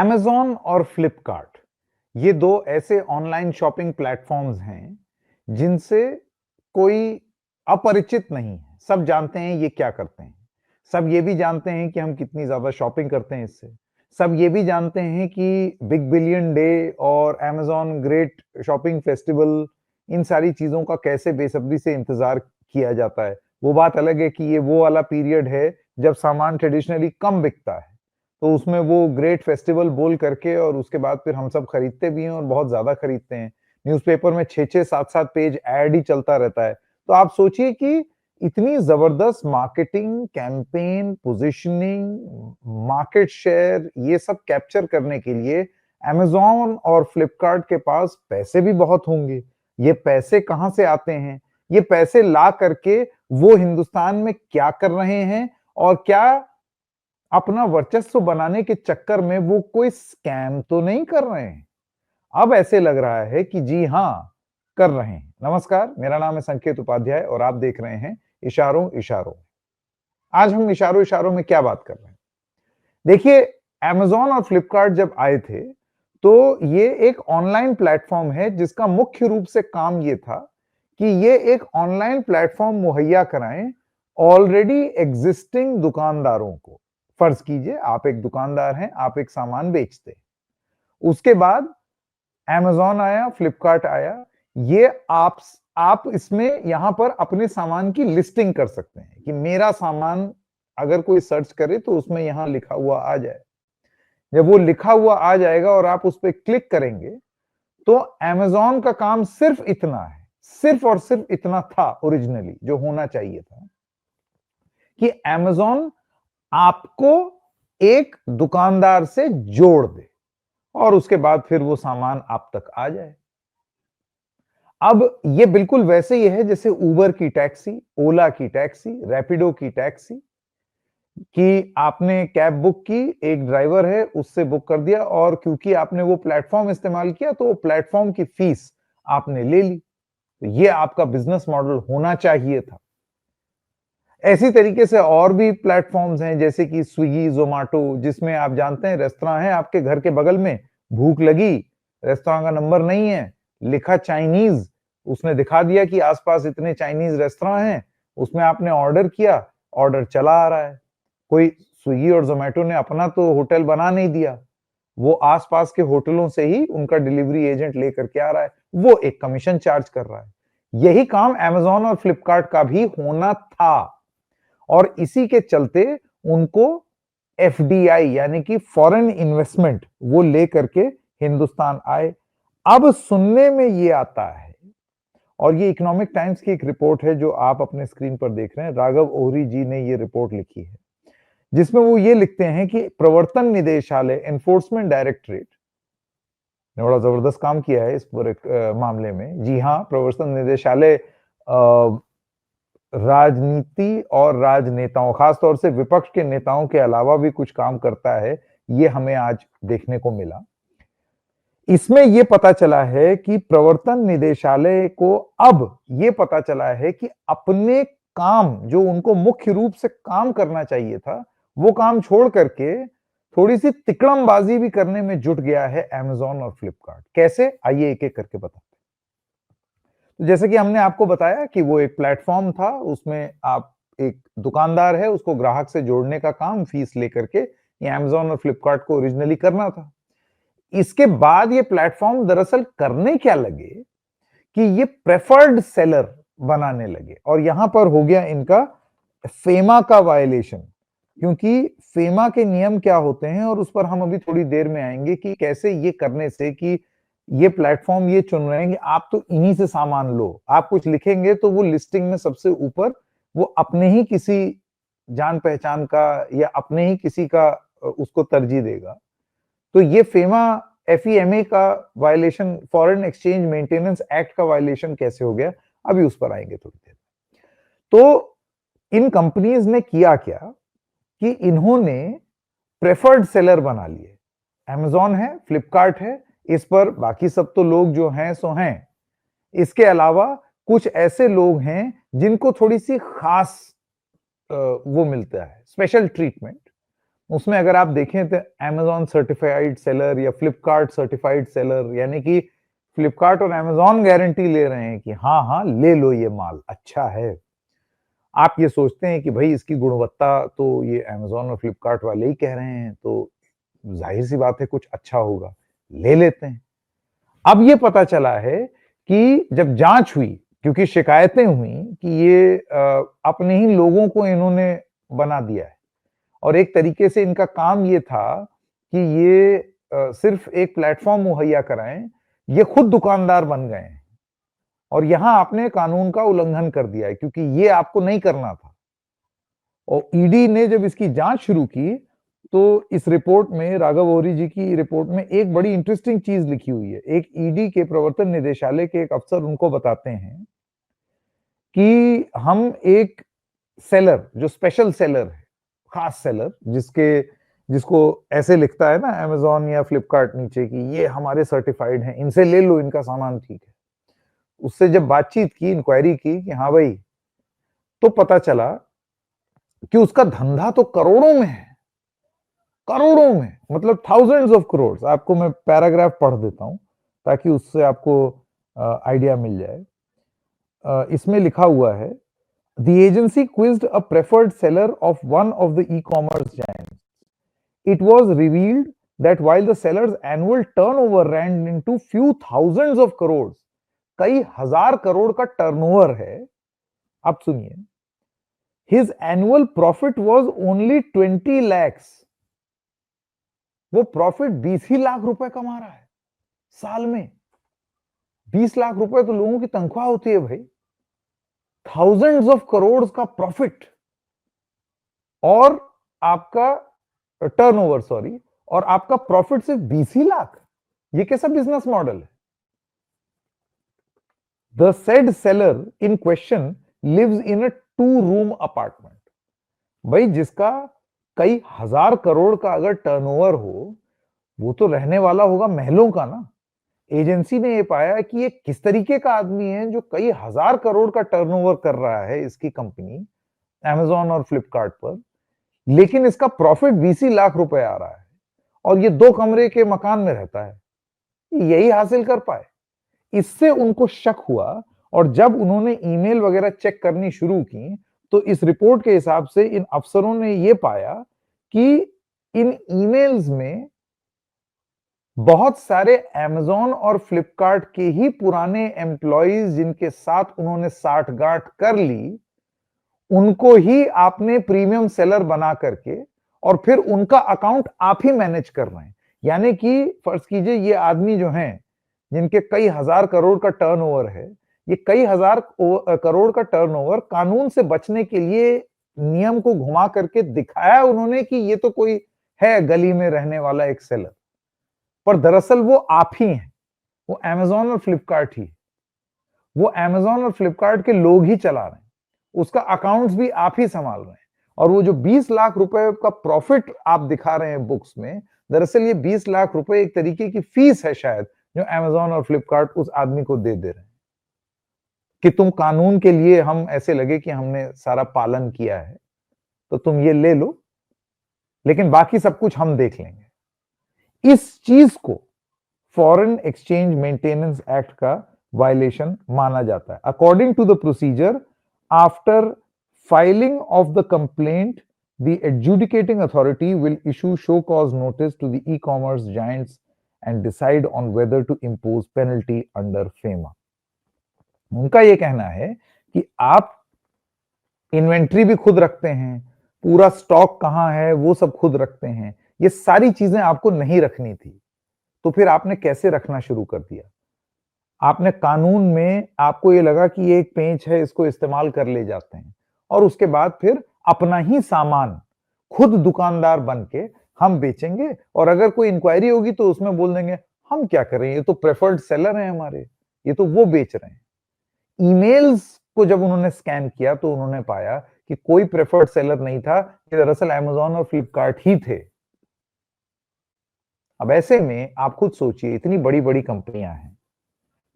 Amazon और फ्लिपकार्ट ये दो ऐसे ऑनलाइन शॉपिंग प्लेटफॉर्म्स हैं जिनसे कोई अपरिचित नहीं है। सब जानते हैं ये क्या करते हैं। सब ये भी जानते हैं कि हम कितनी ज्यादा शॉपिंग करते हैं इससे। सब ये भी जानते हैं कि बिग बिलियन डे और Amazon ग्रेट शॉपिंग फेस्टिवल, इन सारी चीजों का कैसे बेसब्री से इंतजार किया जाता है। वो बात अलग है कि ये वो वाला पीरियड है जब सामान ट्रेडिशनली कम बिकता है, तो उसमें वो ग्रेट फेस्टिवल बोल करके और उसके बाद फिर हम सब खरीदते भी हैं और बहुत ज्यादा खरीदते हैं। न्यूज़पेपर में 6-6 7-7 पेज ऐड ही चलता रहता है। तो आप सोचिए कि इतनी जबरदस्त marketing campaign, positioning, market share, ये सब कैप्चर करने के लिए Amazon और फ्लिपकार्ट के पास पैसे भी बहुत होंगे। ये पैसे कहां से आते हैं? ये पैसे ला करके वो हिंदुस्तान में क्या कर रहे हैं और क्या अपना वर्चस्व बनाने के चक्कर में वो कोई स्कैम तो नहीं कर रहे हैं? अब ऐसे लग रहा है कि जी हां, कर रहे हैं। नमस्कार, मेरा नाम है संकेत उपाध्याय और आप देख रहे हैं इशारों इशारों। आज हम इशारों इशारों में क्या बात कर रहे हैं? देखिए, Amazon और फ्लिपकार्ट जब आए थे, तो ये एक ऑनलाइन प्लेटफॉर्म है जिसका मुख्य रूप से काम ये था कि ये एक ऑनलाइन प्लेटफॉर्म मुहैया कराएं ऑलरेडी एग्जिस्टिंग दुकानदारों को। फर्ज कीजिए आप एक दुकानदार हैं, आप एक सामान बेचते हैं। उसके बाद Amazon आया, फ्लिपकार्ट आया। ये आप इसमें यहां पर अपने सामान की लिस्टिंग कर सकते हैं कि मेरा सामान अगर कोई सर्च करे तो उसमें यहां लिखा हुआ आ जाए। जब वो लिखा हुआ आ जाएगा और आप उस पर क्लिक करेंगे तो Amazon का काम सिर्फ इतना है, सिर्फ और सिर्फ इतना था ओरिजिनली जो होना चाहिए था कि Amazon आपको एक दुकानदार से जोड़ दे और उसके बाद फिर वो सामान आप तक आ जाए। अब ये बिल्कुल वैसे ही है जैसे उबर की टैक्सी, ओला की टैक्सी, रैपिडो की टैक्सी, कि आपने कैब बुक की, एक ड्राइवर है उससे बुक कर दिया और क्योंकि आपने वो प्लेटफॉर्म इस्तेमाल किया तो वो प्लेटफॉर्म की फीस आपने ले ली। तो ये आपका बिजनेस मॉडल होना चाहिए था। ऐसी तरीके से और भी प्लेटफॉर्म्स हैं जैसे कि स्विगी, जोमेटो, जिसमें आप जानते हैं रेस्तरां है आपके घर के बगल में, भूख लगी, रेस्तरां का नंबर नहीं है, लिखा चाइनीज, उसने दिखा दिया कि आसपास इतने चाइनीज रेस्तरां हैं, उसमें आपने ऑर्डर किया, ऑर्डर चला आ रहा है। कोई स्विगी और जोमेटो ने अपना तो होटल बना नहीं दिया, वो आसपास के होटलों से ही उनका डिलीवरी एजेंट लेकर के आ रहा है, वो एक कमीशन चार्ज कर रहा है। यही काम Amazon और फ्लिपकार्ट का भी होना था और इसी के चलते उनको एफडीआई यानी कि फॉरेन इन्वेस्टमेंट वो लेकर के हिंदुस्तान आए। अब सुनने में ये आता है और ये इकोनॉमिक टाइम्स की एक रिपोर्ट है जो आप अपने स्क्रीन पर देख रहे हैं, राघव ओहरी जी ने ये रिपोर्ट लिखी है, जिसमें वो ये लिखते हैं कि प्रवर्तन निदेशालय, एनफोर्समेंट डायरेक्टरेट ने बड़ा जबरदस्त काम किया है इस पूरे मामले में। जी हाँ, प्रवर्तन निदेशालय राजनीति और राजनेताओं, खासतौर से विपक्ष के नेताओं के अलावा भी कुछ काम करता है, ये हमें आज देखने को मिला। इसमें यह पता चला है कि प्रवर्तन निदेशालय को अब यह पता चला है कि अपने काम जो उनको मुख्य रूप से काम करना चाहिए था, वो काम छोड़ करके थोड़ी सी तिकड़मबाजी भी करने में जुट गया है Amazon और फ्लिपकार्ट। कैसे? आइए एक एक करके बताते हैं। तो जैसे कि हमने आपको बताया कि वो एक प्लेटफॉर्म था, उसमें आप एक दुकानदार है, उसको ग्राहक से जोड़ने का काम फीस लेकर के ये Amazon और फ्लिपकार्ट को ओरिजिनली करना था। इसके बाद ये प्लेटफॉर्म दरअसल करने क्या लगे कि ये प्रेफर्ड सेलर बनाने लगे और यहां पर हो गया इनका फेमा का वायलेशन, क्योंकि फेमा के नियम क्या होते हैं और उस पर हम अभी थोड़ी देर में आएंगे कि कैसे ये करने से कि ये प्लेटफॉर्म ये चुन रहे हैं कि आप तो इन्हीं से सामान लो, आप कुछ लिखेंगे तो वो लिस्टिंग में सबसे ऊपर वो अपने ही किसी जान पहचान का या अपने ही किसी का उसको तरजीह देगा। तो ये फेमा FEMA का violation, foreign exchange maintenance act का वायलेशन कैसे हो गया, अभी उस पर आएंगे थोड़ी देर। तो इन कंपनीज ने किया क्या कि इन्होंने प्रेफर्ड सेलर बना लिए। Amazon है, फ्लिपकार्ट है, इस पर बाकी सब तो लोग जो हैं सो हैं। इसके अलावा कुछ ऐसे लोग हैं जिनको थोड़ी सी खास वो मिलता है, स्पेशल ट्रीटमेंट। उसमें अगर आप देखें तो Amazon सर्टिफाइड सेलर या फ्लिपकार्ट सर्टिफाइड सेलर, यानी कि फ्लिपकार्ट और Amazon गारंटी ले रहे हैं कि हाँ हाँ ले लो, ये माल अच्छा है। आप ये सोचते हैं कि भाई इसकी गुणवत्ता तो ये Amazon और फ्लिपकार्ट वाले ही कह रहे हैं, तो जाहिर सी बात है कुछ अच्छा होगा, ले लेते हैं। अब ये पता चला है कि जब जांच हुई, क्योंकि शिकायतें हुई कि ये अपने ही लोगों को इन्होंने बना दिया है, और एक तरीके से इनका काम ये था कि ये सिर्फ एक प्लेटफॉर्म मुहैया कराएं, ये खुद दुकानदार बन गए हैं और यहां आपने कानून का उल्लंघन कर दिया है, क्योंकि ये आपको नहीं करना था। और ईडी ने जब इसकी जांच शुरू की तो इस रिपोर्ट में, राघव ओरी जी की रिपोर्ट में एक बड़ी इंटरेस्टिंग चीज लिखी हुई है। एक ईडी के प्रवर्तन निदेशालय के एक अफसर उनको बताते हैं कि हम एक सेलर, जो स्पेशल सेलर है, खास सेलर, जिसको ऐसे लिखता है ना Amazon या फ्लिपकार्ट नीचे की ये हमारे सर्टिफाइड हैं, इनसे ले लो, इनका सामान ठीक है। उससे जब बातचीत की, इंक्वायरी की कि हाँ भाई, तो पता चला कि उसका धंधा तो करोड़ों में है, करोड़ों में, मतलब थाउजेंड्स ऑफ करोड़। आपको मैं पैराग्राफ पढ़ देता हूं ताकि उससे आपको आइडिया मिल जाए। इसमें लिखा हुआ है, The agency quizzed a preferred seller of one of the e-commerce giants. It was revealed that while the seller's annual turnover ran into few thousands of crores, कई हजार करोड़ का टर्नओवर है, अब सुनिए, his annual profit was only 20 lakhs. वो profit 20 ही लाख रुपए कमा रहा है साल में। 20 लाख रुपए तो लोगों की तनख्वाह होती है भाई। थाउजेंड्स ऑफ करोड़ का प्रॉफिट और आपका टर्नओवर, सॉरी, और आपका प्रॉफिट सिर्फ 20 ही लाख। ये कैसा बिजनेस मॉडल है? The said seller in question lives in a two room apartment. भाई जिसका कई हजार करोड़ का अगर टर्नओवर हो, वो तो रहने वाला होगा महलों का ना। एजेंसी ने ये पाया कि ये किस तरीके का आदमी है जो कई हजार करोड़ का टर्नओवर कर रहा है, इसकी कंपनी Amazon और फ्लिपकार्ट पर, लेकिन इसका प्रॉफिट 20 लाख रुपए आ रहा है और ये 2 कमरे के मकान में रहता है। यही हासिल कर पाए। इससे उनको शक हुआ और जब उन्होंने ईमेल वगैरह चेक करनी शुरू की तो इस रिपोर्ट के हिसाब से इन अफसरों ने यह पाया कि इन ईमेल्स में बहुत सारे Amazon और फ्लिपकार्ट के ही पुराने एम्प्लॉइज जिनके साथ उन्होंने साठगांठ कर ली, उनको ही आपने प्रीमियम सेलर बना करके और फिर उनका अकाउंट आप ही मैनेज कर रहे हैं। यानी कि फर्ज कीजिए ये आदमी जो हैं, जिनके कई हजार करोड़ का टर्नओवर है, ये कई हजार करोड़ का टर्नओवर कानून से बचने के लिए नियम को घुमा करके दिखाया उन्होंने कि ये तो कोई है गली में रहने वाला एक सेलर, पर दरअसल वो आप ही हैं। वो Amazon और फ्लिपकार्ट ही, वो Amazon और फ्लिपकार्ट के लोग ही चला रहे हैं, उसका अकाउंट्स भी आप ही संभाल रहे हैं। और वो जो 20 लाख रुपए का प्रॉफिट आप दिखा रहे हैं बुक्स में, दरअसल ये 20 लाख रुपए एक तरीके की फीस है शायद, जो Amazon और फ्लिपकार्ट उस आदमी को दे रहे हैं कि तुम कानून के लिए, हम ऐसे लगे कि हमने सारा पालन किया है तो तुम ये ले लो, लेकिन बाकी सब कुछ हम देख लेंगे। इस चीज को फॉरेन एक्सचेंज मेंटेनेंस एक्ट का वायलेशन माना जाता है। According to the procedure, after filing of the complaint, the adjudicating authority will issue show cause notice to the e-commerce giants and decide on whether to impose penalty under FEMA. उनका यह कहना है कि आप inventory भी खुद रखते हैं, पूरा स्टॉक कहां है वो सब खुद रखते हैं, ये सारी चीजें आपको नहीं रखनी थी, तो फिर आपने कैसे रखना शुरू कर दिया? आपने कानून में, आपको ये लगा कि ये एक पेंच है, इसको इस्तेमाल कर ले जाते हैं, और उसके बाद फिर अपना ही सामान खुद दुकानदार बन के हम बेचेंगे, और अगर कोई इंक्वायरी होगी तो उसमें बोल देंगे हम क्या करें, ये तो प्रेफर्ड सेलर हैं हमारे, ये तो वो बेच रहे हैं। ईमेल्स को जब उन्होंने स्कैन किया तो उन्होंने पाया कि कोई प्रेफर्ड सेलर नहीं था, कि दरअसल Amazon और फ्लिपकार्ट ही थे। अब ऐसे में आप खुद सोचिए, इतनी बड़ी बड़ी कंपनियां हैं,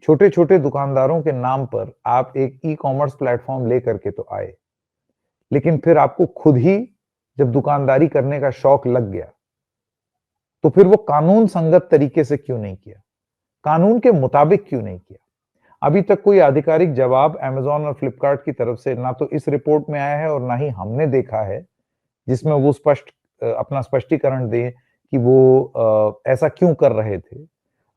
छोटे छोटे दुकानदारों के नाम पर आप एक ई कॉमर्स प्लेटफॉर्म लेकर के तो आए, लेकिन फिर आपको खुद ही जब दुकानदारी करने का शौक लग गया, तो फिर वो कानून संगत तरीके से क्यों नहीं किया? कानून के मुताबिक क्यों नहीं किया? अभी तक कोई आधिकारिक जवाब अमेज़न और फ्लिपकार्ट की तरफ से ना तो इस रिपोर्ट में आया है और ना ही हमने देखा है, जिसमें वो अपना स्पष्टीकरण दें कि वो ऐसा क्यों कर रहे थे।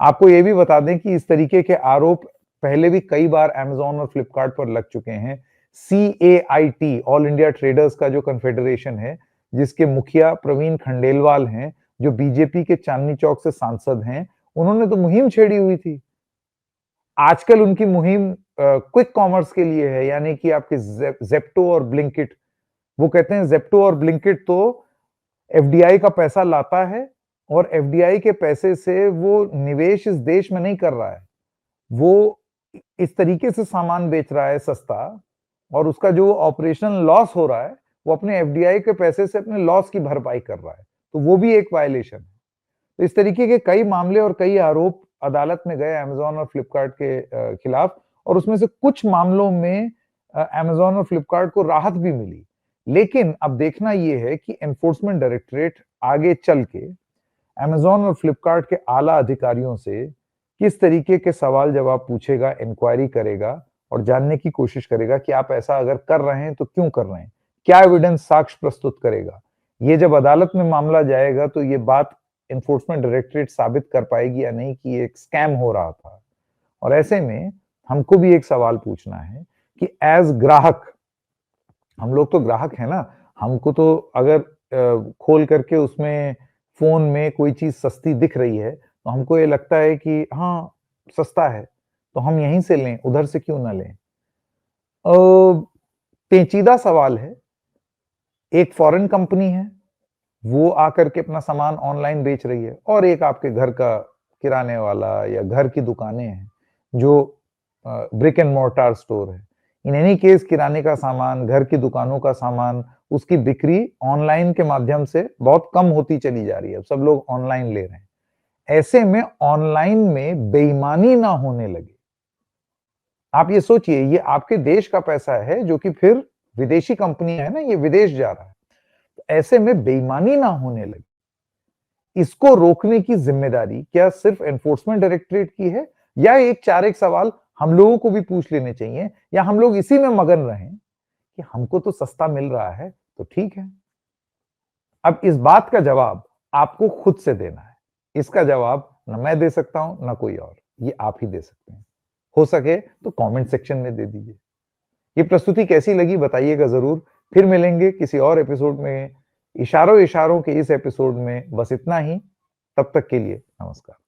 आपको ये भी बता दें कि इस तरीके के आरोप पहले भी कई बार अमेज़न और फ्लिपकार्ट पर लग चुके हैं। CAIT, ऑल इंडिया ट्रेडर्स का जो कन्फेडरेशन है, जिसके मुखिया प्रवीण खंडेलवाल हैं, जो बीजेपी के चांदनी चौक से सांसद हैं, उन्होंने तो मुहिम छेड़ी हुई थी। आजकल उनकी मुहिम क्विक कॉमर्स के लिए है, यानी कि आपके ज़ेप्टो और ब्लिंकिट। वो कहते हैं ज़ेप्टो और ब्लिंकिट तो एफडीआई का पैसा लाता है और एफडीआई के पैसे से वो निवेश इस देश में नहीं कर रहा है। वो इस तरीके से सामान बेच रहा है सस्ता, और उसका जो ऑपरेशनल लॉस हो रहा है, वो अपने एफडीआई के पैसे से अपने लॉस की भरपाई कर रहा है। तो वो भी एक वायलेशन है। तो इस तरीके के कई मामले और कई आरोप अदालत में गए अमेज़न और फ्लिपकार्ट के खिलाफ, और उसमें से कुछ मामलों में अमेज़न और फ्लिपकार्ट को राहत भी मिली। लेकिन अब देखना ये है कि एनफोर्समेंट डायरेक्टरेट आगे चल के अमेज़न और फ्लिपकार्ट के आला अधिकारियों से किस तरीके के सवाल जवाब पूछेगा, इंक्वायरी करेगा और जानने की कोशिश करेगा कि आप ऐसा अगर कर रहे हैं तो क्यों कर रहे हैं? क्या एविडेंस साक्ष्य प्रस्तुत करेगा? ये जब अदालत में मामला जाएगा तो ये बात एनफोर्समेंट डायरेक्टरेट साबित कर पाएगी या नहीं कि ये एक स्कैम हो रहा था। और ऐसे में हमको भी एक सवाल पूछना है कि एज़ ग्राहक, हम लोग तो ग्राहक हैं ना, हमको तो अगर खोल करके उसमें फ़ोन में कोई चीज़ सस्ती दिख रही है, तो हमको ये लगता है कि हाँ, सस्ता है, तो हम यहीं से लें, उधर से क्यों ना लें? अ, पेचीदा सवाल है। एक फ़ॉरेन कंपनी है, वो आकर के अपना सामान ऑनलाइन बेच रही है, और एक आपके घर का किराने वाला या घर की दुकानें हैं, जो ब्रिक एंड मोर्टार स्टोर है। इन एनी केस किराने का सामान, घर की दुकानों का सामान, उसकी बिक्री ऑनलाइन के माध्यम से बहुत कम होती चली जा रही है। अब सब लोग ऑनलाइन ले रहे हैं। ऐसे में ऑनलाइन में बेईमानी ना होने लगे। आप ये सोचिए, ये आपके देश का पैसा है जो कि फिर विदेशी कंपनी है ना, ये विदेश जा रहा है। तो ऐसे में बेईमानी ना होने लगे। इसको रोकने की जिम्मेदारी क्या सिर्फ एनफोर्समेंट डायरेक्टरेट की है, या एक चार एक सवाल हम लोगों को भी पूछ लेने चाहिए, या हम लोग इसी में मगन रहें कि हमको तो सस्ता मिल रहा है तो ठीक है। अब इस बात का जवाब आपको खुद से देना है। इसका जवाब ना मैं दे सकता हूं ना कोई और, ये आप ही दे सकते हैं। हो सके तो कमेंट सेक्शन में दे दीजिए। ये प्रस्तुति कैसी लगी बताइएगा जरूर। फिर मिलेंगे किसी और एपिसोड में। इशारों इशारों के इस एपिसोड में बस इतना ही। तब तक के लिए नमस्कार।